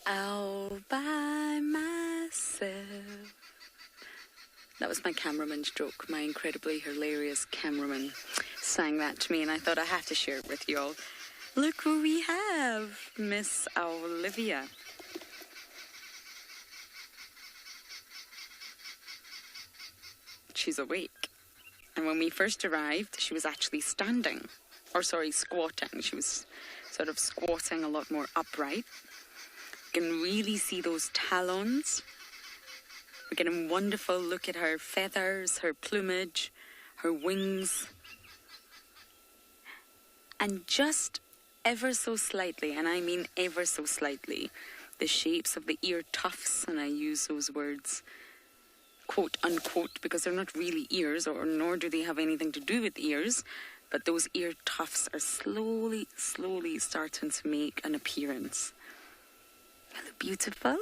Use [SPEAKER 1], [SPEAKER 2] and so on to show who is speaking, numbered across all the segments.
[SPEAKER 1] all by myself. That was my cameraman's joke. My incredibly hilarious cameraman sang that to me, and I thought I have to share it with you all. Look who we have, Miss Owlivia. She's awake. And when we first arrived, she was actually standing. Or sorry, squatting. She was sort of squatting a lot more upright. You can really see those talons. We're getting a wonderful look at her feathers, her plumage, her wings. And just ever so slightly, and I mean ever so slightly, the shapes of the ear tufts, and I use those words quote unquote because they're not really ears, or nor do they have anything to do with ears, but those ear tufts are slowly starting to make an appearance. Hello, beautiful.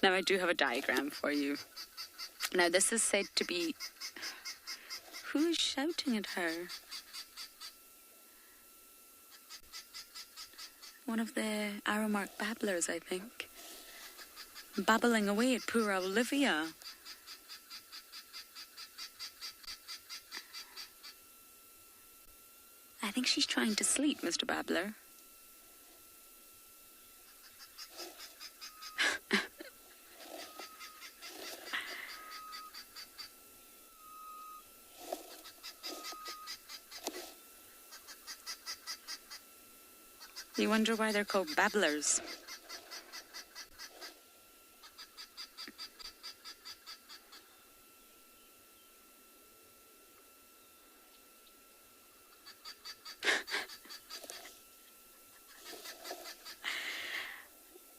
[SPEAKER 1] Now I do have a diagram for you. Now this is said to be... Who is shouting at her? One of the Aramark babblers, I think. Babbling away at poor Owlivia. I think she's trying to sleep, Mr. Babbler. You wonder why they're called babblers.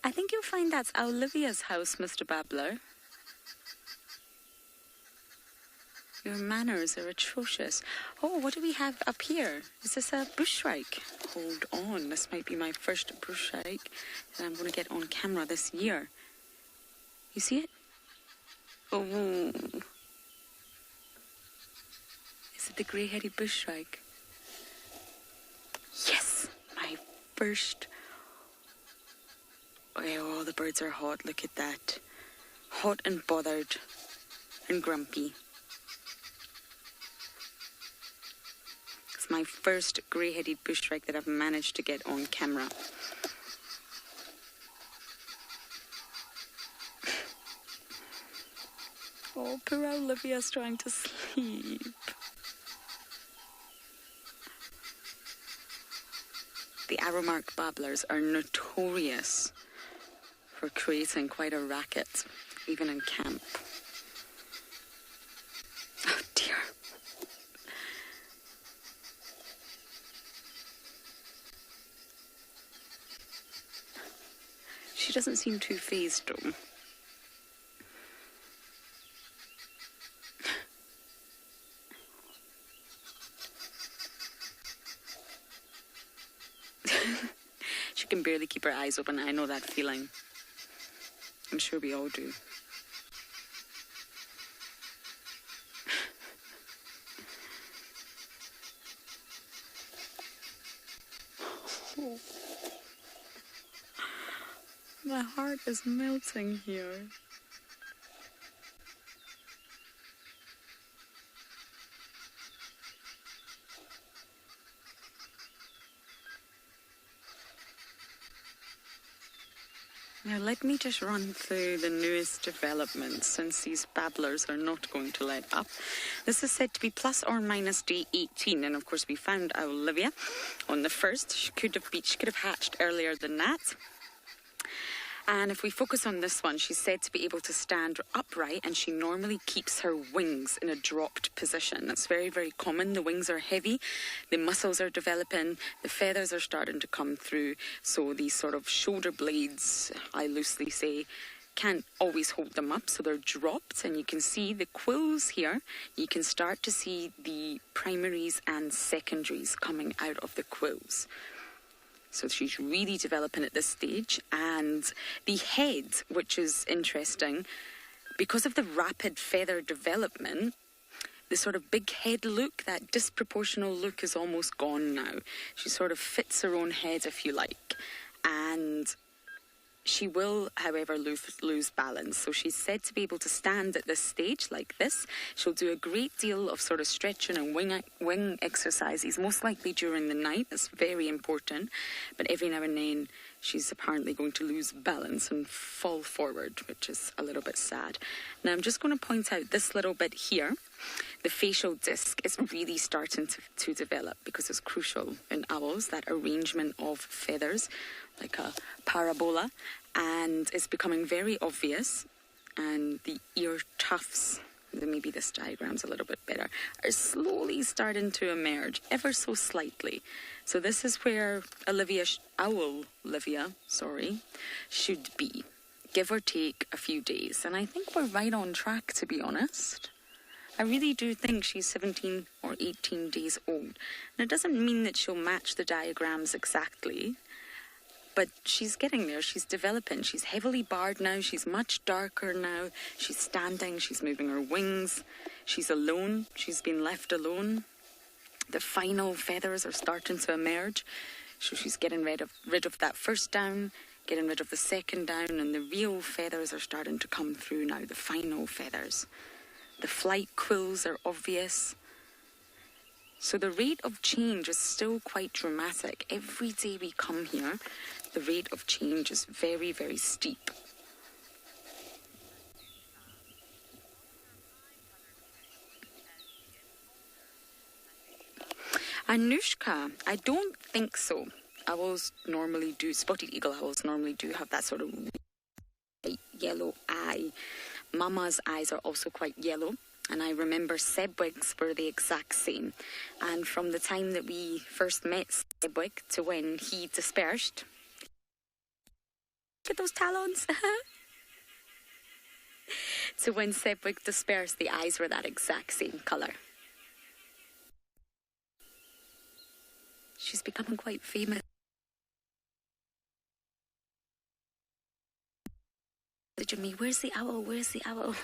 [SPEAKER 1] I think you'll find that's Owlivia's house, Mr. Babbler. Your manners are atrocious. Oh, what do we have up here? Is this a bushshrike? Hold on, this might be my first bushshrike that I'm going to get on camera this year. You see it? Oh. Is it the grey-headed bushshrike? Yes! My first... Oh, the birds are hot. Look at that. Hot and bothered and grumpy. It's my first grey-headed bushshrike that I've managed to get on camera. Oh, poor Owlivia's trying to sleep. The Aramark babblers are notorious for creating quite a racket, even in camp. Oh dear. She doesn't seem too fazed though. She can barely keep her eyes open. I know that feeling. I'm sure we all do. Oh. My heart is melting here. Now let me just run through the newest developments, since these babblers are not going to let up. This is said to be plus or minus day 18, and of course we found Owlivia on the 1st. She could have hatched earlier than that. And if we focus on this one, she's said to be able to stand upright, and she normally keeps her wings in a dropped position. That's very, very common. The wings are heavy, the muscles are developing, the feathers are starting to come through. So these sort of shoulder blades, I loosely say, can't always hold them up, so they're dropped. And you can see the quills here. You can start to see the primaries and secondaries coming out of the quills. So she's really developing at this stage. And the head, which is interesting, because of the rapid feather development, the sort of big head look, that disproportional look, is almost gone now. She sort of fits her own head, if you like. And she will, however, lose balance. So she's said to be able to stand at this stage like this. She'll do a great deal of sort of stretching and wing exercises, most likely during the night. That's very important. But every now and then, she's apparently going to lose balance and fall forward, which is a little bit sad. Now, I'm just going to point out this little bit here. The facial disc is really starting to develop, because it's crucial in owls, that arrangement of feathers, like a parabola, and it's becoming very obvious. And the ear tufts, maybe this diagram's a little bit better, are slowly starting to emerge, ever so slightly. So this is where Owlivia, should be, give or take a few days. And I think we're right on track, to be honest. I really do think she's 17 or 18 days old. And it doesn't mean that she'll match the diagrams exactly, but she's getting there. She's developing. She's heavily barred now. She's much darker now. She's standing. She's moving her wings. She's alone. She's been left alone. The final feathers are starting to emerge. So she's getting rid of that first down, getting rid of the second down, and the real feathers are starting to come through now, the final feathers. The flight quills are obvious. So the rate of change is still quite dramatic. Every day we come here, the rate of change is very, very steep. Anushka, I don't think so. Owls normally do, spotted eagle owls normally do have that sort of yellow eye. Mama's eyes are also quite yellow, and I remember Sebwig's were the exact same. And from the time that we first met Sebwig to when he dispersed, look at those talons, to when Sebwig dispersed, the eyes were that exact same colour. She's becoming quite famous. Me, where's the owl? Where's the owl?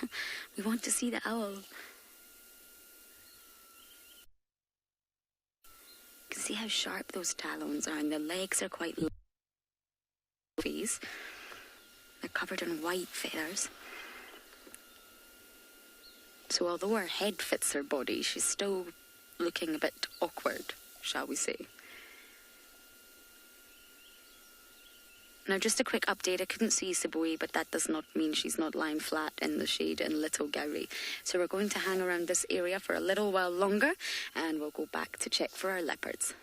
[SPEAKER 1] We want to see the owl. You can see how sharp those talons are, and the legs are quite long. They're covered in white feathers. So although her head fits her body, she's still looking a bit awkward, shall we say. Now, just a quick update. I couldn't see Sibui, but that does not mean she's not lying flat in the shade in Little Gowrie. So we're going to hang around this area for a little while longer, and we'll go back to check for our leopards.